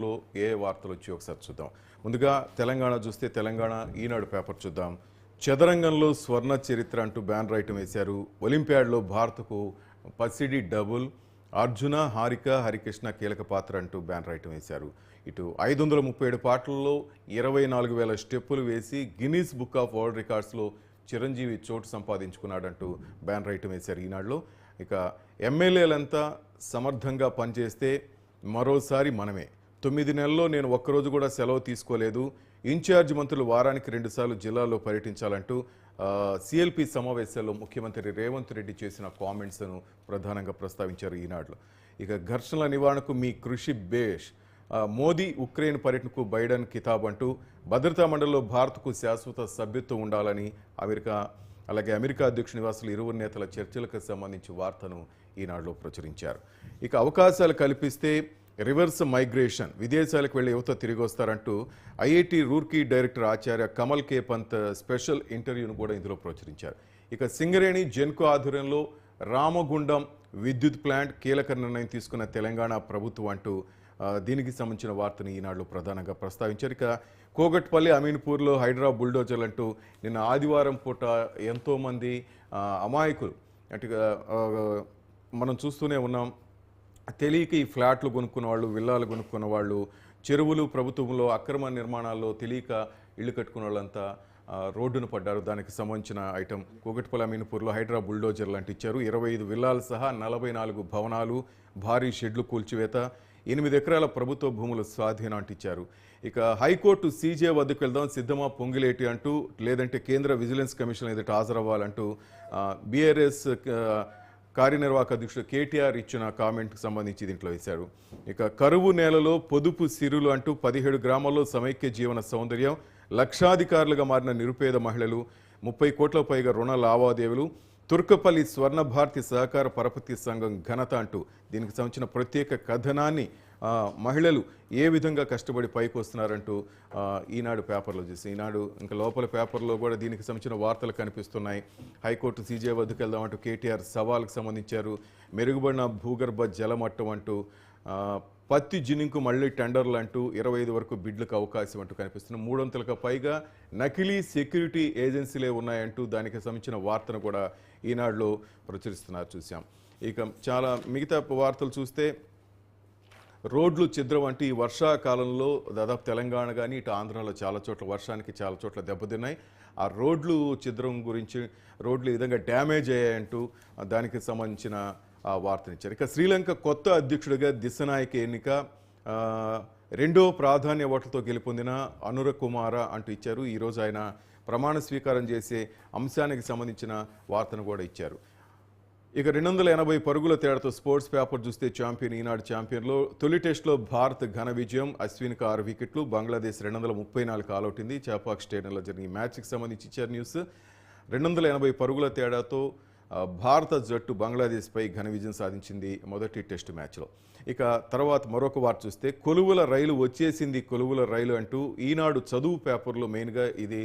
లో ఏ వార్తలు వచ్చి ఒకసారి చూద్దాం. ముందుగా తెలంగాణ చూస్తే తెలంగాణ ఈనాడు పేపర్ చూద్దాం. చదరంగంలో స్వర్ణ చరిత్ర అంటూ బ్యానర్ ఐటమ్ వేశారు. ఒలింపియాడ్లో భారత్కు పసిడి డబుల్, అర్జున హారిక హరికృష్ణ కీలక పాత్ర అంటూ బ్యానర్ ఐటమ్ వేశారు. ఇటు 537 పాటల్లో 24,000 స్టెప్పులు వేసి గిన్నీస్ బుక్ ఆఫ్ వరల్డ్ రికార్డ్స్లో చిరంజీవి చోటు సంపాదించుకున్నాడంటూ బ్యానర్ ఐటమ్ వేశారు ఈనాడులో. ఇక ఎమ్మెల్యేలంతా సమర్థంగా పనిచేస్తే మరోసారి మనమే. 9 నెలల్లో నేను ఒక్కరోజు కూడా సెలవు తీసుకోలేదు. ఇన్ఛార్జ్ మంత్రులు వారానికి 2 సార్లు జిల్లాలో పర్యటించాలంటూ సిఎల్పి సమావేశాల్లో ముఖ్యమంత్రి రేవంత్ రెడ్డి చేసిన కామెంట్స్ను ప్రధానంగా ప్రస్తావించారు ఈనాడులో. ఇక ఘర్షణల నివారణకు మీ కృషి బేష్, మోదీ ఉక్రెయిన్ పర్యటనకు బైడెన్ కితాబ్ అంటూ భద్రతా మండలిలో భారత్కు శాశ్వత సభ్యత్వం ఉండాలని అలాగే అమెరికా అధ్యక్ష నివాసులు ఇరువురు నేతల చర్చలకు సంబంధించి వార్తను ఈనాడులో ప్రచురించారు. ఇక అవకాశాలు కల్పిస్తే రివర్స్ మైగ్రేషన్, విదేశాలకు వెళ్లి యువత తిరిగి వస్తారంటూ ఐఐటి రూర్కీ డైరెక్టర్ ఆచార్య కమల్ కే పంత్ స్పెషల్ ఇంటర్వ్యూను కూడా ఇందులో ప్రచురించారు. ఇక సింగరేణి జెన్కో ఆధ్వర్యంలో రామగుండం విద్యుత్ ప్లాంట్ కీలక నిర్ణయం తీసుకున్న తెలంగాణ ప్రభుత్వం అంటూ దీనికి సంబంధించిన వార్తను ఈనాడులో ప్రధానంగా ప్రస్తావించారు. ఇక కోగట్పల్లి అమీన్పూర్లో హైడ్రా బుల్డోజర్లు అంటూ నిన్న ఆదివారం పూట ఎంతోమంది అమాయకులు అంటే మనం చూస్తూనే ఉన్నాం. తెలియక ఈ ఫ్లాట్లు కొనుక్కున్న వాళ్ళు, విల్లాలు కొనుక్కున్న వాళ్ళు, చెరువులు ప్రభుత్వంలో అక్రమ నిర్మాణాల్లో తెలియక ఇళ్లు కట్టుకున్న వాళ్ళంతా రోడ్డును పడ్డారు. దానికి సంబంధించిన ఐటమ్ కోగట్పల్లి అమీన్పూర్లో హైడ్రా బుల్డోజర్లు అంటే ఇచ్చారు. 25 విల్లాలు సహా 44 భవనాలు, భారీ షెడ్లు కూల్చివేత, 8 ఎకరాల ప్రభుత్వ భూములు స్వాధీనం అంటించారు. ఇక హైకోర్టు సీజే వద్దకు వెళ్దాం, సిద్ధమా పొంగిలేటి అంటూ, లేదంటే కేంద్ర విజిలెన్స్ కమిషన్ ఎదుట హాజరవ్వాలంటూ బీఆర్ఎస్ కార్యనిర్వాహక అధ్యక్షుడు కేటీఆర్ ఇచ్చిన కామెంట్కి సంబంధించి దీంట్లో వేశారు. ఇక కరువు నేలలో పొదుపు సిరులు అంటూ 17 గ్రామాల్లో సమైక్య జీవన సౌందర్యం, లక్షాధికారులుగా మారిన నిరుపేద మహిళలు, 30 కోట్ల పైగా రుణ లావాదేవీలు, తుర్కపల్లి స్వర్ణ భారతి సహకార పరపతి సంఘం ఘనత అంటూ దీనికి సంబంధించిన ప్రత్యేక కథనాన్ని మహిళలు ఏ విధంగా కష్టపడి పైకి వస్తున్నారంటూ ఈనాడు పేపర్లో చూసి, ఈనాడు ఇంకా లోపల పేపర్లో కూడా దీనికి సంబంధించిన వార్తలు కనిపిస్తున్నాయి. హైకోర్టు సీజే వద్దకు వెళ్దామంటూ కేటీఆర్ సవాల్కి సంబంధించారు. మెరుగుపడిన భూగర్భ జలమట్టం అంటూ, పత్తి జిన్నింగ్కు మళ్లీ టెండర్లు అంటూ 25 వరకు బిడ్లకు అవకాశం అంటూ కనిపిస్తున్నాయి. 300లకు పైగా నకిలీ సెక్యూరిటీ ఏజెన్సీలే ఉన్నాయంటూ దానికి సంబంధించిన వార్తను కూడా ఈనాడులో ప్రచురిస్తున్నారు చూసాం. ఇక చాలా మిగతా వార్తలు చూస్తే రోడ్లు ఛిద్రం అంటే ఈ వర్షాకాలంలో దాదాపు తెలంగాణ కానీ ఇటు ఆంధ్రాలో చాలా చోట్ల వర్షానికి చాలా చోట్ల దెబ్బతిన్నాయి. ఆ రోడ్లు ఛిద్రం గురించి, రోడ్లు ఈ విధంగా డ్యామేజ్ అయ్యాయంటూ దానికి సంబంధించిన వార్తనిచ్చారు. ఇక శ్రీలంక కొత్త అధ్యక్షుడిగా దిశనాయక ఎన్నిక, 2వ ప్రాధాన్య ఓట్లతో గెలుపొందిన అనుర కుమార అంటూ ఇచ్చారు. ఈరోజు ఆయన ప్రమాణ స్వీకారం చేసే అంశానికి సంబంధించిన వార్తను కూడా ఇచ్చారు. ఇక 280 పరుగుల తేడాతో స్పోర్ట్స్ పేపర్ చూస్తే ఛాంపియన్ ఈనాడు ఛాంపియన్లో తొలి టెస్టులో భారత్ ఘన విజయం, అశ్విన్కు 6 వికెట్లు, బంగ్లాదేశ్ 234 ఆలౌట్. చాపాక్ స్టేడియంలో జరిగిన ఈ మ్యాచ్కి సంబంధించి ఇచ్చారు న్యూస్. 280 పరుగుల తేడాతో భారత జట్టు బంగ్లాదేశ్పై ఘన విజయం సాధించింది మొదటి టెస్టు మ్యాచ్లో. ఇక తర్వాత మరొక వార్త చూస్తే కొలువుల రైలు వచ్చేసింది, కొలువుల రైలు అంటూ ఈనాడు చదువు పేపర్లో మెయిన్గా ఇది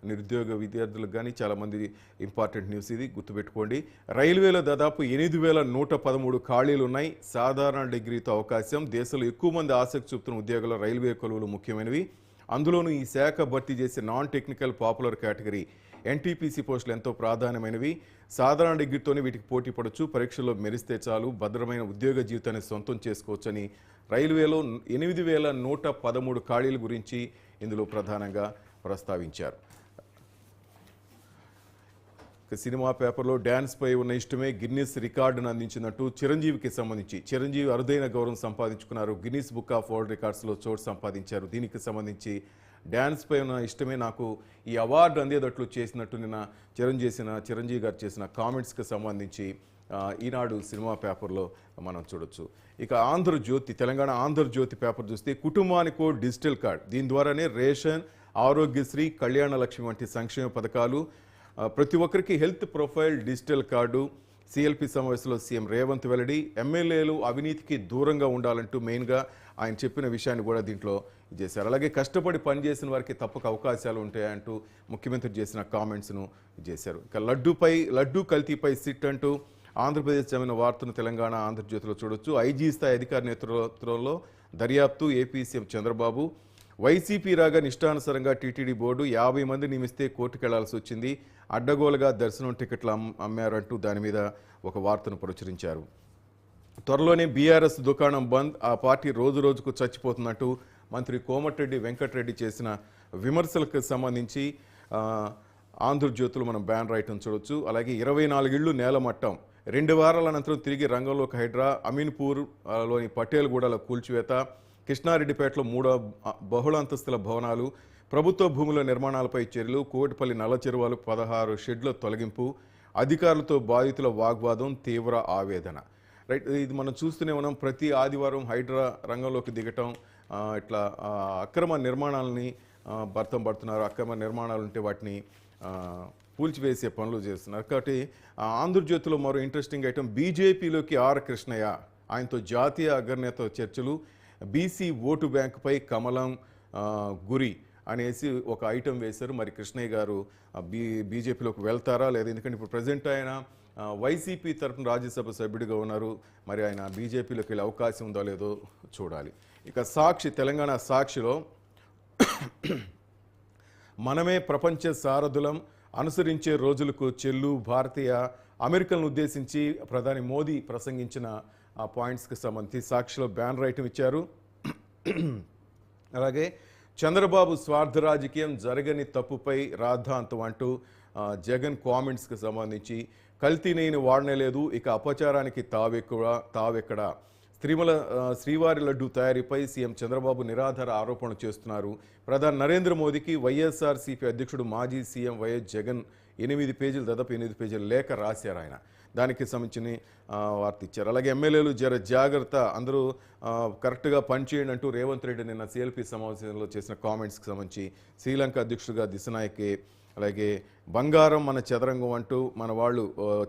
నిరుద్యోగ విద్యార్థులకు కానీ చాలామంది ఇంపార్టెంట్ న్యూస్, ఇది గుర్తుపెట్టుకోండి. రైల్వేలో దాదాపు 8,113 ఖాళీలు ఉన్నాయి. సాధారణ డిగ్రీతో అవకాశం. దేశంలో ఎక్కువ మంది ఆసక్తి చూపుతున్న ఉద్యోగాల్లో రైల్వే కొలువులు ముఖ్యమైనవి. అందులోనూ ఈ శాఖ భర్తీ చేసే non technical popular category NTPC పోస్టులు ఎంతో ప్రాధాన్యమైనవి. సాధారణ డిగ్రీతోనే వీటికి పోటీ పడవచ్చు. పరీక్షల్లో మెరిస్తే చాలు భద్రమైన ఉద్యోగ జీవితాన్ని సొంతం చేసుకోవచ్చని రైల్వేలో 8,113 ఖాళీల గురించి ఇందులో ప్రధానంగా ప్రస్తావించారు. సినిమా పేపర్లో డ్యాన్స్పై ఉన్న ఇష్టమే గిన్నిస్ రికార్డును అందించినట్టు చిరంజీవికి సంబంధించి, చిరంజీవి అరుదైన గౌరవం సంపాదించుకున్నారు. గిన్నిస్ బుక్ ఆఫ్ వరల్డ్ రికార్డ్స్లో చోటు సంపాదించారు. దీనికి సంబంధించి డ్యాన్స్పై ఉన్న ఇష్టమే నాకు ఈ అవార్డు అందేటట్లు చేసినట్టు నిన్న చిరంజీవి గారు చేసిన కామెంట్స్కి సంబంధించి ఈనాడు సినిమా పేపర్లో మనం చూడొచ్చు. ఇక ఆంధ్రజ్యోతి, తెలంగాణ ఆంధ్రజ్యోతి పేపర్ చూస్తే కుటుంబానికో డిజిటల్ కార్డ్, దీని ద్వారానే రేషన్, ఆరోగ్యశ్రీ, కళ్యాణ లక్ష్మి వంటి సంక్షేమ పథకాలు, ప్రతి ఒక్కరికి health profile digital card. CLP సమావేశంలో సీఎం రేవంత్ వెల్లడి. ఎమ్మెల్యేలు అవినీతికి దూరంగా ఉండాలంటూ మెయిన్గా ఆయన చెప్పిన విషయాన్ని కూడా దీంట్లో చేశారు. అలాగే కష్టపడి పనిచేసిన వారికి తప్పక అవకాశాలు ఉంటాయంటూ ముఖ్యమంత్రి చేసిన కామెంట్స్ను చేశారు. ఇక లడ్డూ కల్తీపై సిట్ అంటూ ఆంధ్రప్రదేశ్ చెందిన వార్తను తెలంగాణ ఆంధ్రజ్యోతిలో చూడొచ్చు. ఐజీ స్థాయి అధికారి నేతృత్వంలో దర్యాప్తు ఏపీ సీఎం చంద్రబాబు. వైసీపీ రాగా నిష్టానుసారంగా టీటీడీ బోర్డు 50 మంది నియమిస్తే కోర్టుకెళ్లాల్సి వచ్చింది. అడ్డగోలుగా దర్శనం టికెట్లు అమ్మారంటూ దాని మీద ఒక వార్తను ప్రచురించారు. త్వరలోనే బీఆర్ఎస్ దుకాణం బంద్, ఆ పార్టీ రోజు రోజుకు చచ్చిపోతున్నట్టు మంత్రి కోమటిరెడ్డి వెంకటరెడ్డి చేసిన విమర్శలకు సంబంధించి ఆంధ్రజ్యోతులు మనం బ్యాన్ రాయటం చూడొచ్చు. అలాగే 24 ఇళ్లు నేలమట్టం, 2 వారాల అనంతరం తిరిగి రంగంలోకి హైడ్రా, అమీన్పూర్ లోని పటేల్గూడలో కూల్చివేత, కృష్ణారెడ్డిపేటలో 3 బహుళంతస్తుల భవనాలు, ప్రభుత్వ భూముల నిర్మాణాలపై చర్యలు, కోటిపల్లి నల్ల చెరువులు 16 షెడ్ల తొలగింపు, అధికారులతో బాధితుల వాగ్వాదం, తీవ్ర ఆవేదన. రైట్, ఇది మనం చూస్తూనే ఉన్నాం. ప్రతి ఆదివారం హైడ్రా రంగంలోకి దిగటం, ఇట్లా అక్రమ నిర్మాణాలని భర్తం పడుతున్నారు. అక్రమ నిర్మాణాలు ఉంటే వాటిని కూల్చివేసే పనులు చేస్తున్నారు. కాబట్టి ఆంధ్రజ్యోతిలో మరో ఇంట్రెస్టింగ్ ఐటమ్, బీజేపీలోకి ఆర్ కృష్ణయ్య, ఆయనతో జాతీయ అగ్రనేత చర్చలు, బీసీ ఓటు బ్యాంకుపై కమలం గురి అనేసి ఒక ఐటెం వేశారు. మరి కృష్ణయ్య గారు బీజేపీలోకి వెళ్తారా లేదా? ఎందుకంటే ఇప్పుడు ప్రజెంట్ ఆయన వైసీపీ తరఫున రాజ్యసభ సభ్యుడిగా ఉన్నారు. మరి ఆయన బీజేపీలోకి వెళ్ళే అవకాశం ఉందో లేదో చూడాలి. ఇక సాక్షి, తెలంగాణ సాక్షిలో మనమే ప్రపంచ సారథులం, అనుసరించే రోజులకు చెల్లు, భారతీయ అమెరికలను ఉద్దేశించి ప్రధాని మోదీ ప్రసంగించిన ఆ పాయింట్స్కి సంబంధించి సాక్షిలో బ్యాన్ రైటం ఇచ్చారు. అలాగే చంద్రబాబు స్వార్థ రాజకీయం, జరగని తప్పుపై రాద్ధాంతం అంటూ జగన్ కామెంట్స్కి సంబంధించి కల్తీ నేను వాడనే లేదు, ఇక అపచారానికి తావెక్కడ, తిరుమల శ్రీవారి లడ్డు తయారీపై సీఎం చంద్రబాబు నిరాధార ఆరోపణలు చేస్తున్నారు. ప్రధాని నరేంద్ర మోదీకి వైఎస్ఆర్సీపీ అధ్యక్షుడు మాజీ సీఎం వైఎస్ జగన్ 8 పేజీలు, దాదాపు 8 పేజీల లేఖ రాశారు. ఆయన దానికి సంబంధించిన వార్త ఇచ్చారు. అలాగే ఎమ్మెల్యేలు జర జాగ్రత్త, అందరూ కరెక్ట్గా పనిచేయండి అంటూ రేవంత్ రెడ్డి నిన్న సిఎల్పి సమావేశంలో చేసిన కామెంట్స్కి సంబంధించి శ్రీలంక అధ్యక్షుడిగా దిశనాయకే, అలాగే బంగారం మన చదరంగం అంటూ మన వాళ్ళు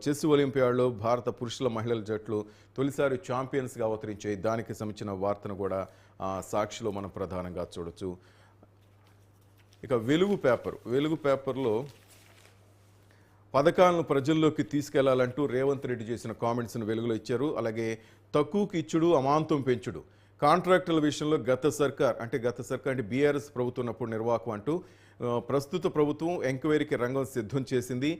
చెస్ ఒలింపియాడ్లో భారత పురుషుల మహిళల జట్లు తొలిసారి ఛాంపియన్స్గా అవతరించాయి. దానికి సంబంధించిన వార్తను కూడా సాక్షిలో మనం ప్రధానంగా చూడొచ్చు. ఇక వెలుగు పేపర్లో పథకాలను ప్రజల్లోకి తీసుకెళ్లాలంటూ రేవంత్ రెడ్డి చేసిన కామెంట్స్ను వెలుగులో ఇచ్చారు. అలాగే తక్కువకి ఇచ్చుడు, అమాంతం పెంచుడు, కాంట్రాక్టుల విషయంలో గత సర్కార్ అంటే బీఆర్ఎస్ ప్రభుత్వం ఉన్నప్పుడు నిర్వాహకం అంటూ ప్రస్తుత ప్రభుత్వం ఎంక్వైరీకి రంగం సిద్ధం చేసింది.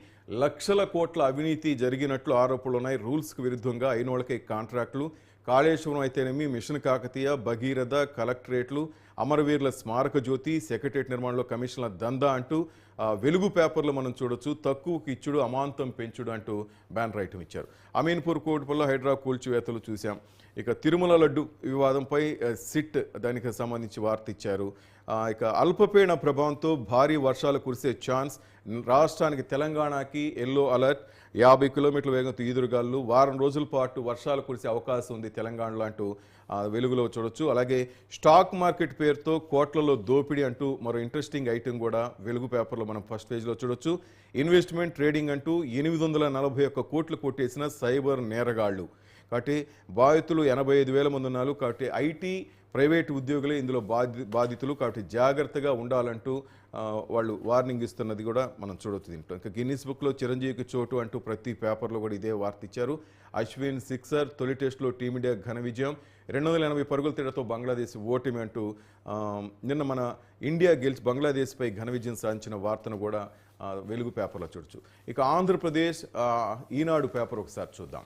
లక్షల కోట్ల అవినీతి జరిగినట్లు ఆరోపణలు ఉన్నాయి. రూల్స్కి విరుద్ధంగా అయినోళ్ళకే కాంట్రాక్టులు, కాళేశ్వరం అయితేనేమి, మిషన్ కాకతీయ, భగీరథ, కలెక్టరేట్లు, అమరవీరుల స్మారక జ్యోతి, సెక్రటరేట్ నిర్మాణంలో కమిషన్ల దందా అంటూ వెలుగు పేపర్లో మనం చూడొచ్చు. తక్కువకి ఇచ్చుడు, అమాంతం పెంచుడు అంటూ బ్యాన్ రైటం ఇచ్చారు. అమీన్పూర్ కోటిపల్లిలో హైడ్రా కూల్చివేతలు చూసాం. ఇక తిరుమల లడ్డు వివాదంపై సిట్ దానికి సంబంధించి వార్త ఇచ్చారు. ఇక అల్పపీడన ప్రభావంతో భారీ వర్షాలు కురిసే ఛాన్స్, రాష్ట్రానికి తెలంగాణకి ఎల్లో అలర్ట్, 50 కిలోమీటర్ల వేగంతో ఈదురుగాలు, వారం రోజుల పాటు వర్షాలు కురిసే అవకాశం ఉంది తెలంగాణలో అంటూ వెలుగులో చూడొచ్చు. అలాగే స్టాక్ మార్కెట్ పేరుతో కోట్లలో దోపిడీ అంటూ మరో ఇంట్రెస్టింగ్ ఐటెం కూడా వెలుగు పేపర్లో మనం ఫస్ట్ పేజ్లో చూడొచ్చు. ఇన్వెస్ట్మెంట్ ట్రేడింగ్ అంటూ 841 కోట్లు కొట్టేసిన సైబర్ నేరగాళ్లు. కాబట్టి బాధితులు 85,000 మంది ఉన్నారు. కాబట్టి ఐటీ, ప్రైవేటు ఉద్యోగులే ఇందులో బాధితులు. కాబట్టి జాగ్రత్తగా ఉండాలంటూ వాళ్ళు వార్నింగ్ ఇస్తున్నది కూడా మనం చూడొచ్చు దీంట్లో. ఇంకా గిన్నిస్ బుక్లో చిరంజీవికి చోటు అంటూ ప్రతి పేపర్లో కూడా ఇదే వార్త ఇచ్చారు. అశ్విన్ సిక్సర్, తొలి టెస్టులో టీమిండియా ఘన విజయం, 280 పరుగుల తేడాతో బంగ్లాదేశ్ ఓటమి అంటూ నిన్న మన ఇండియా గెలిచి బంగ్లాదేశ్పై ఘన విజయం సాధించిన వార్తను కూడా వెలుగు పేపర్లో చూడొచ్చు. ఇక ఆంధ్రప్రదేశ్ ఈనాడు పేపర్ ఒకసారి చూద్దాం.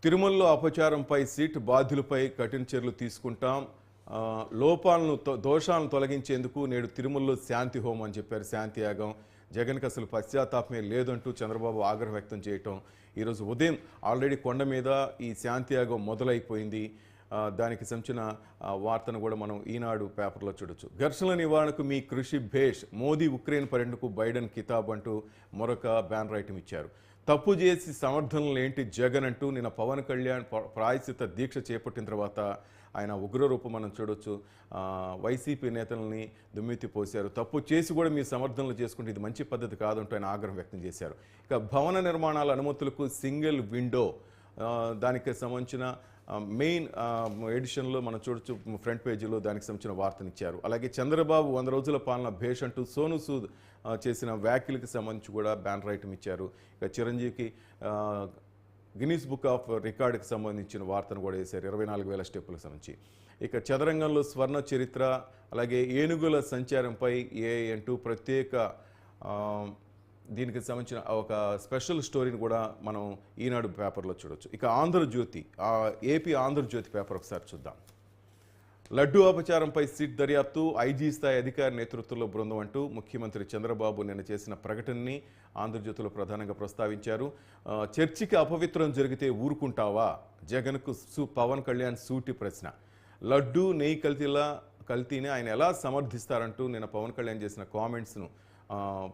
తిరుమలలో అపచారంపై సిట్, బాధ్యులపై కఠిన చర్యలు తీసుకుంటాం, దోషాలను తొలగించేందుకు నేడు తిరుమలలో శాంతి హోమం అని చెప్పారు. శాంతి యాగం, జగన్కి అసలు పశ్చాత్తాపమే లేదంటూ చంద్రబాబు ఆగ్రహం వ్యక్తం చేయటం. ఈరోజు ఉదయం ఆల్రెడీ కొండ మీద ఈ శాంతి యాగం మొదలైపోయింది. దానికి సంబంధించిన వార్తను కూడా మనం ఈనాడు పేపర్లో చూడొచ్చు. ఘర్షణల నివారణకు మీ కృషి భేష్, మోదీ ఉక్రెయిన్ పర్యటనకు బైడెన్ కితాబ్ అంటూ మరొక బ్యానర్ ఐటమ్ ఇచ్చారు. తప్పు చేసి సమర్థనలు ఏంటి జగన్ అంటూ నిన్న పవన్ కళ్యాణ్ ప్రాయశ్చిత దీక్ష చేపట్టిన తర్వాత ఆయన ఉగ్రరూపం మనం చూడొచ్చు. వైసీపీ నేతలని దుమ్మెత్తి పోశారు. తప్పు చేసి కూడా మీ సమర్థనలు చేసుకుంటే ఇది మంచి పద్ధతి కాదంటూ ఆయన ఆగ్రహం వ్యక్తం చేశారు. ఇక భవన నిర్మాణాల అనుమతులకు సింగిల్ విండో, దానికి సంబంధించిన మెయిన్ ఎడిషన్లో మనం చూడొచ్చు ఫ్రంట్ పేజీలో దానికి సంబంధించిన వార్తనిచ్చారు. అలాగే చంద్రబాబు 100 రోజుల పాలన భేష్ అంటూ సోను సూద్ చేసిన వ్యాఖ్యలకు సంబంధించి కూడా బ్యానర్ ఐటమ్ ఇచ్చారు. ఇక చిరంజీవికి గిన్నీస్ బుక్ ఆఫ్ రికార్డుకి సంబంధించిన వార్తను కూడా వేశారు 24,000 స్టెప్పులకు సంబంధించి. ఇక చదరంగంలో స్వర్ణ చరిత్ర, అలాగే ఏనుగుల సంచారంపై అంటూ ప్రత్యేక ఆ, దీనికి సంబంధించిన ఒక స్పెషల్ స్టోరీని కూడా మనం ఈనాడు పేపర్లో చూడొచ్చు. ఇక ఆంధ్రజ్యోతి, ఏపీ ఆంధ్రజ్యోతి పేపర్ ఒకసారి చూద్దాం. లడ్డూ అపచారంపై సిట్ దర్యాప్తు, ఐజీ స్థాయి అధికారి నేతృత్వంలో బృందం అంటూ ముఖ్యమంత్రి చంద్రబాబు నిన్న చేసిన ప్రకటనని ఆంధ్రజ్యోతిలో ప్రధానంగా ప్రస్తావించారు. చర్చికి అపవిత్రం జరిగితే ఊరుకుంటావా? జగన్కు పవన్ కళ్యాణ్ సూటి ప్రశ్న. లడ్డూ నెయ్యి కల్తీని ఆయన ఎలా సమర్థిస్తారంటూ నిన్న పవన్ కళ్యాణ్ చేసిన కామెంట్స్ను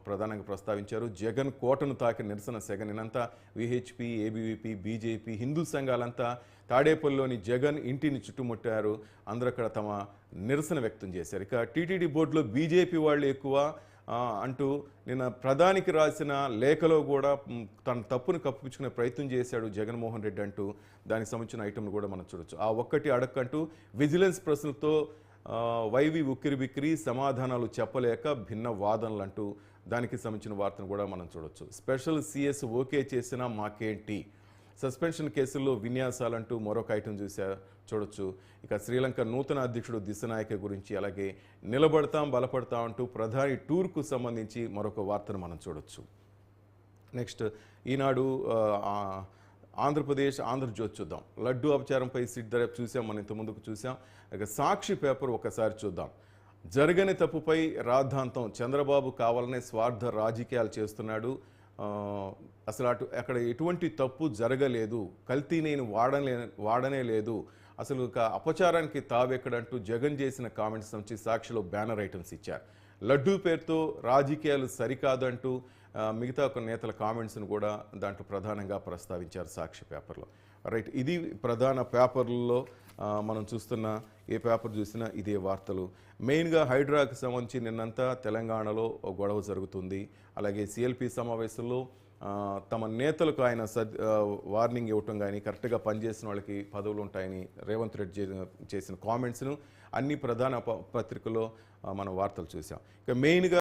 ప్రధానంగా ప్రస్తావించారు. జగన్ కోటను తాకి నిరసన సెగ. నిన్నంతా విహెచ్పి, ఏబీవీపీ, బీజేపీ, హిందూ సంఘాలంతా తాడేపల్లిలోని జగన్ ఇంటిని చుట్టుముట్టారు. అందరూ అక్కడ తమ నిరసన వ్యక్తం చేశారు. ఇక టీటీడీ బోర్డులో బీజేపీ వాళ్ళు ఎక్కువ అంటూ నిన్న ప్రధానికి రాసిన లేఖలో కూడా తన తప్పును కప్పించుకునే ప్రయత్నం చేశాడు జగన్మోహన్ రెడ్డి అంటూ దానికి సంబంధించిన ఐటమ్ను కూడా మనం చూడొచ్చు. ఆ ఒక్కటి అడక్కంటూ విజిలెన్స్ ప్రశ్నలతో వైవి ఉక్కిరిబిక్కిరి, సమాధానాలు చెప్పలేక భిన్న వాదనలు అంటూ దానికి సంబంధించిన వార్తను కూడా మనం చూడొచ్చు. స్పెషల్ సిఎస్ ఓకే చేసినా మాకేంటి, సస్పెన్షన్ కేసుల్లో విన్యాసాలంటూ మరొక ఐటమ్ చూడొచ్చు. ఇక శ్రీలంక నూతన అధ్యక్షుడు దిశనాయక గురించి, అలాగే నిలబడతాం బలపడతాం అంటూ ప్రధాని టూర్కు సంబంధించి మరొక వార్తను మనం చూడొచ్చు. నెక్స్ట్ ఈనాడు ఆంధ్రజ్యోతి చూద్దాం. లడ్డూ అపచారంపై సిట్ దర్యాప్తు చూసాం, మనం ఇంత ముందుకు చూసాం. ఇక సాక్షి పేపర్ ఒకసారి చూద్దాం. జరగని తప్పుపై రాద్ధాంతం, చంద్రబాబు కావాలనే స్వార్థ రాజకీయాలు చేస్తున్నాడు, అసలు అక్కడ ఎటువంటి తప్పు జరగలేదు, కల్తీ నేను వాడనే లేదు, అసలు అపచారానికి తావెక్కడంటూ జగన్ చేసిన కామెంట్స్ నుంచి సాక్షిలో బ్యానర్ ఐటమ్స్ ఇచ్చారు. లడ్డూ పేరుతో రాజకీయాలు సరికాదంటూ మిగతా ఒక నేతల కామెంట్స్ను కూడా దాంట్లో ప్రధానంగా ప్రస్తావించారు సాక్షి పేపర్లో. రైట్, ఇది ప్రధాన పేపర్లలో మనం చూస్తున్న, ఏ పేపర్ చూసినా ఇదే వార్తలు. మెయిన్గా హైడ్రాకి సంబంధించి నిన్నంతా తెలంగాణలో గొడవ జరుగుతుంది. అలాగే సిఎల్పి సమావేశంలో తమ నేతలకు ఆయన వార్నింగ్ ఇవ్వటం కానీ, కరెక్ట్గా పనిచేసిన వాళ్ళకి పదవులు ఉంటాయని రేవంత్ రెడ్డి చేసిన కామెంట్స్ను అన్ని ప్రధాన పత్రికల్లో మనం వార్తలు చూసాం. ఇక మెయిన్గా